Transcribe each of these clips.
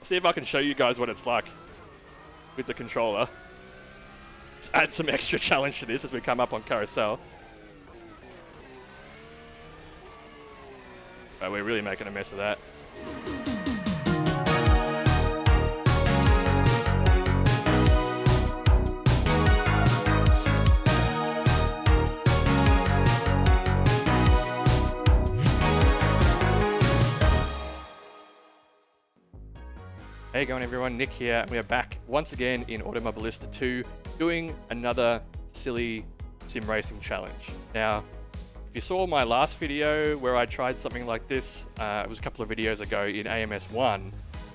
see if I can show you guys what it's like with the controller. Let's add some extra challenge to this as we come up on carousel. But we're really making a mess of that. Hey going everyone, Nick here. We are back once again in Automobilista 2 doing another silly sim racing challenge. Now, if you saw my last video where I tried something like this, it was a couple of videos ago in AMS1,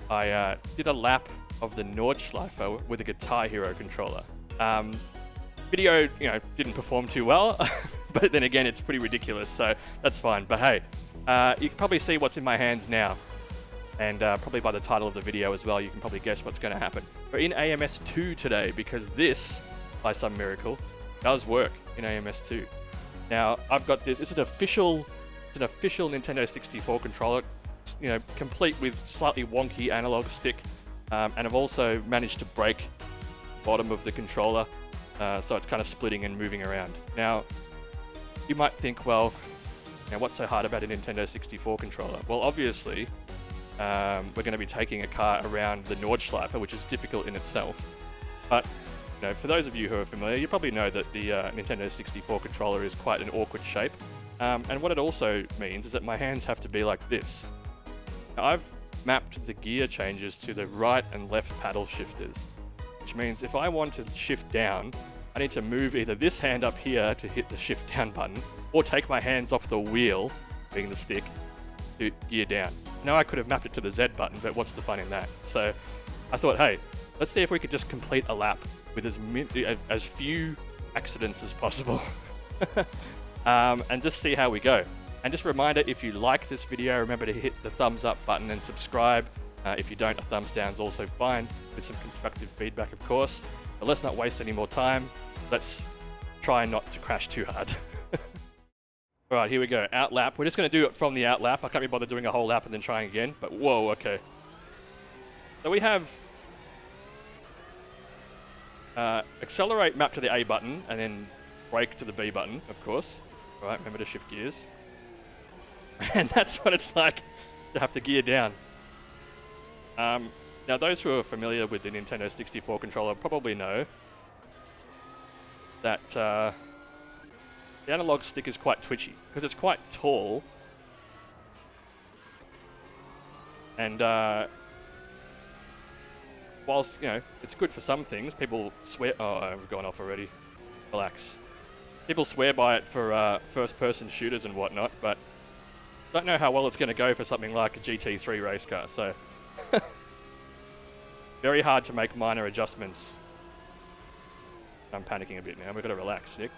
I did a lap of the Nordschleife with a Guitar Hero controller. Video, didn't perform too well, but then again, it's pretty ridiculous, so that's fine. But hey, you can probably see what's in my hands now. And probably by the title of the video as well, you can probably guess what's going to happen. We're in AMS2 today because this, by some miracle, does work in AMS2. Now, I've got this. It's an official Nintendo 64 controller, complete with slightly wonky analog stick. And I've also managed to break the bottom of the controller, so it's kind of splitting and moving around. Now, you might think, well, what's so hard about a Nintendo 64 controller? Well, obviously, we're going to be taking a car around the Nordschleife, which is difficult in itself. But for those of you who are familiar, you probably know that the Nintendo 64 controller is quite an awkward shape. And what it also means is that my hands have to be like this. Now, I've mapped the gear changes to the right and left paddle shifters, which means if I want to shift down, I need to move either this hand up here to hit the shift down button, or take my hands off the wheel, being the stick, to gear down. Now I could have mapped it to the Z button, but what's the fun in that? So I thought, hey, let's see if we could just complete a lap with as few accidents as possible. And just see how we go. And just a reminder, if you like this video, remember to hit the thumbs up button and subscribe. If you don't, a thumbs down is also fine, with some constructive feedback, of course. But let's not waste any more time. Let's try not to crash too hard. All right, here we go. Out lap. We're just going to do it from the out lap. I can't be bothered doing a whole lap and then trying again. But whoa, okay. So we have accelerate map to the A button and then brake to the B button, of course. All right, remember to shift gears. And that's what it's like to have to gear down. Now, those who are familiar with the Nintendo 64 controller probably know that the analog stick is quite twitchy because it's quite tall, and whilst it's good for some things, people swear. Oh, I've gone off already. Relax. People swear by it for first-person shooters and whatnot, but don't know how well it's going to go for something like a GT3 race car. So very hard to make minor adjustments. I'm panicking a bit now. We've got to relax, Nick.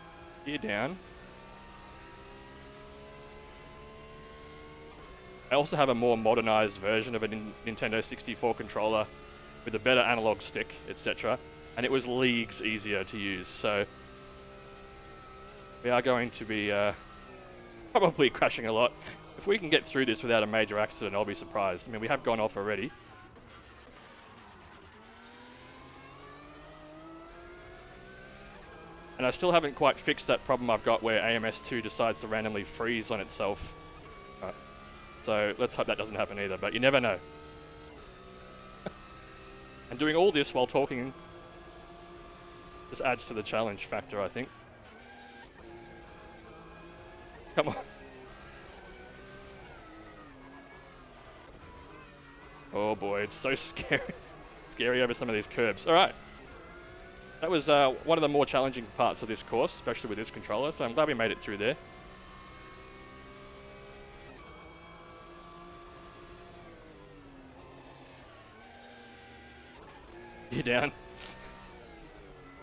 Gear down. I also have a more modernized version of a Nintendo 64 controller with a better analog stick, etc. And it was leagues easier to use, so we are going to be probably crashing a lot. If we can get through this without a major accident, I'll be surprised. I mean, we have gone off already. And I still haven't quite fixed that problem I've got where AMS2 decides to randomly freeze on itself. Right. So let's hope that doesn't happen either, but you never know. And doing all this while talking just adds to the challenge factor, I think. Come on. Oh boy, it's so scary. Scary over some of these curbs. All right. That was one of the more challenging parts of this course, especially with this controller, so I'm glad we made it through there. Gear down.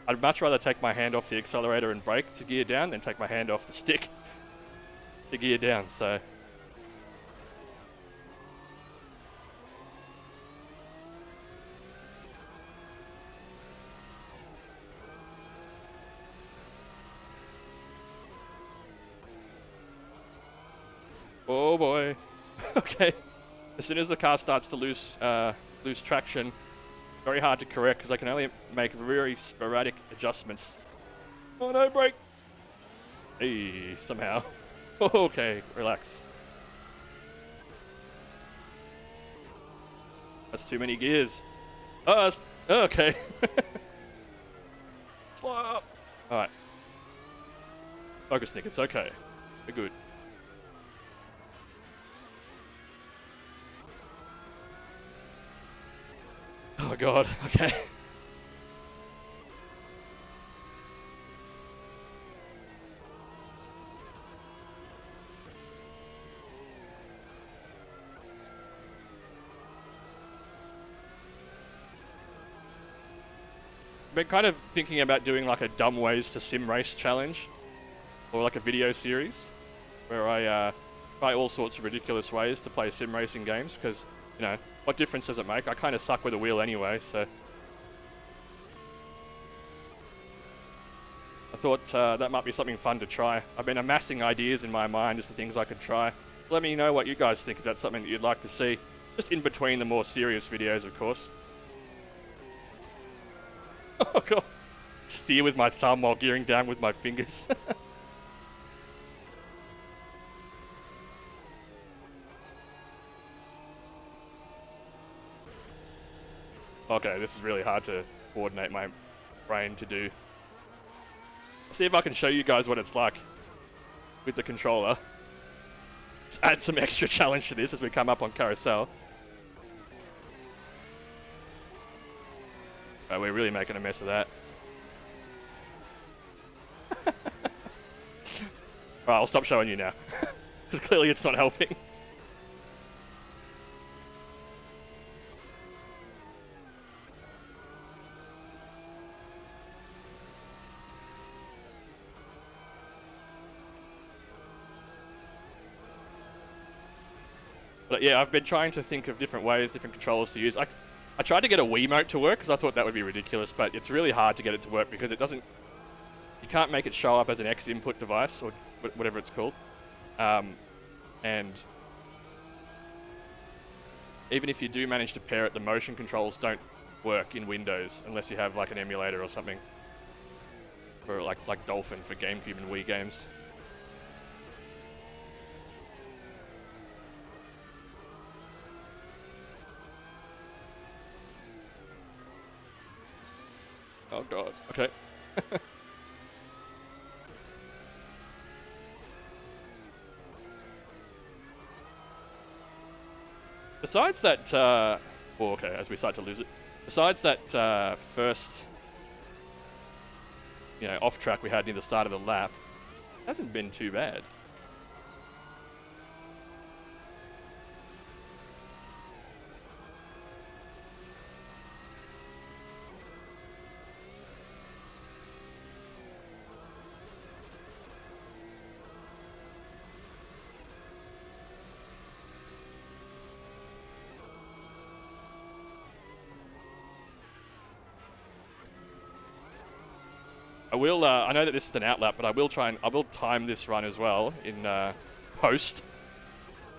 I'd much rather take my hand off the accelerator and brake to gear down than take my hand off the stick to gear down, so. Oh boy. Okay. As soon as the car starts to lose lose traction. Very hard to correct because I can only make very sporadic adjustments. Oh no, brake! Hey, somehow. Okay, relax. That's too many gears. Okay. Slow up. Alright. Focus, Nick, it's okay. We're good. Oh god, okay. Been kind of thinking about doing like a dumb ways to sim race challenge, or like a video series where I try all sorts of ridiculous ways to play sim racing games, because, you know, what difference does it make? I kind of suck with a wheel anyway, so I thought that might be something fun to try. I've been amassing ideas in my mind as to things I could try. Let me know what you guys think, if that's something that you'd like to see, just in between the more serious videos, of course. Oh god. Steer with my thumb while gearing down with my fingers. Okay, this is really hard to coordinate my brain to do. See if I can show you guys what it's like with the controller. Let's add some extra challenge to this as we come up on carousel. Oh, we're really making a mess of that. Alright, I'll stop showing you now. Because clearly it's not helping. But yeah, I've been trying to think of different ways, different controllers to use. I tried to get a Wiimote to work because I thought that would be ridiculous, but it's really hard to get it to work because it doesn't... You can't make it show up as an X input device, or whatever it's called. And even if you do manage to pair it, the motion controls don't work in Windows unless you have like an emulator or something. Or like Dolphin for GameCube and Wii games. Oh god, okay. Besides that, well, okay, as we start to lose it. Besides that first, you know, off track we had near the start of the lap, hasn't been too bad. I will, I know that this is an outlap, but I will time this run as well in post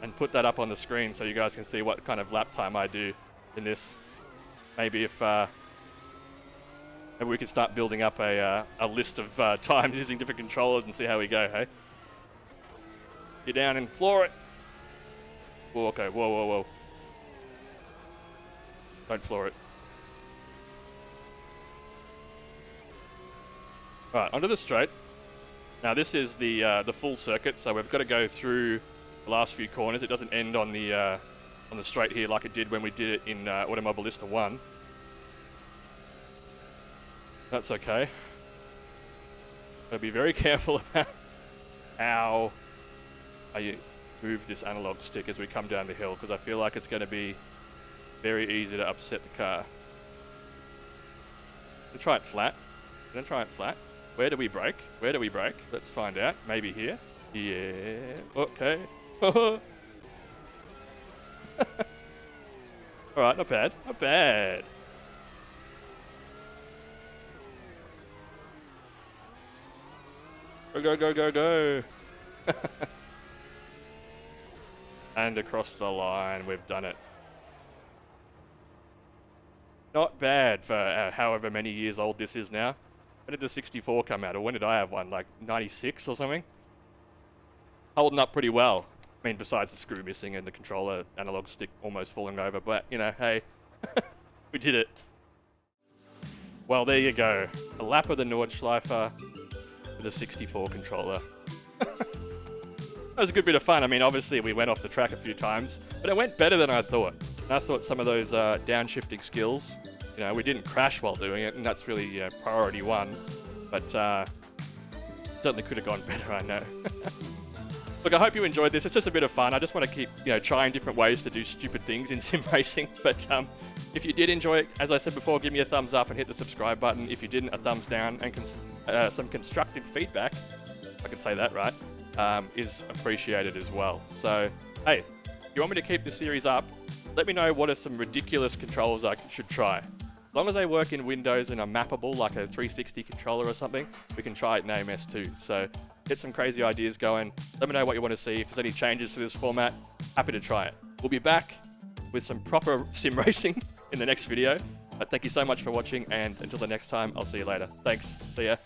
and put that up on the screen so you guys can see what kind of lap time I do in this. Maybe if, maybe we can start building up a list of times using different controllers and see how we go, hey? Get down and floor it. Whoa, okay, whoa, whoa, whoa. Don't floor it. Right, onto the straight. Now this is the full circuit, so we've got to go through the last few corners. It doesn't end on the straight here like it did when we did it in Automobilista 1. That's okay. Gotta be very careful about how I move this analog stick as we come down the hill, because I feel like it's going to be very easy to upset the car. I'm gonna try it flat. I'm gonna try it flat. Where do we brake? Where do we brake? Let's find out. Maybe here. Yeah. Okay. Alright, not bad. Not bad. Go, go, go, go, go. And across the line. We've done it. Not bad for however many years old this is now. When did the 64 come out? Or when did I have one? Like 96 or something? Holding up pretty well. I mean, besides the screw missing and the controller analog stick almost falling over. But, you know, hey, we did it. Well, there you go. A lap of the Nordschleife with a 64 controller. That was a good bit of fun. I mean, obviously we went off the track a few times, but it went better than I thought. And I thought some of those downshifting skills, you know, we didn't crash while doing it, and that's really priority one. But certainly could have gone better, I know. Look, I hope you enjoyed this. It's just a bit of fun. I just want to keep, you know, trying different ways to do stupid things in sim racing. But if you did enjoy it, as I said before, give me a thumbs up and hit the subscribe button. If you didn't, a thumbs down, and some constructive feedback, if I can say that right, is appreciated as well. So, hey, if you want me to keep this series up, let me know what are some ridiculous controllers I should try. As long as they work in Windows and are mappable, like a 360 controller or something, we can try it in AMS2. So get some crazy ideas going. Let me know what you want to see. If there's any changes to this format, happy to try it. We'll be back with some proper sim racing in the next video. Thank you so much for watching, and until the next time, I'll see you later. Thanks. See ya.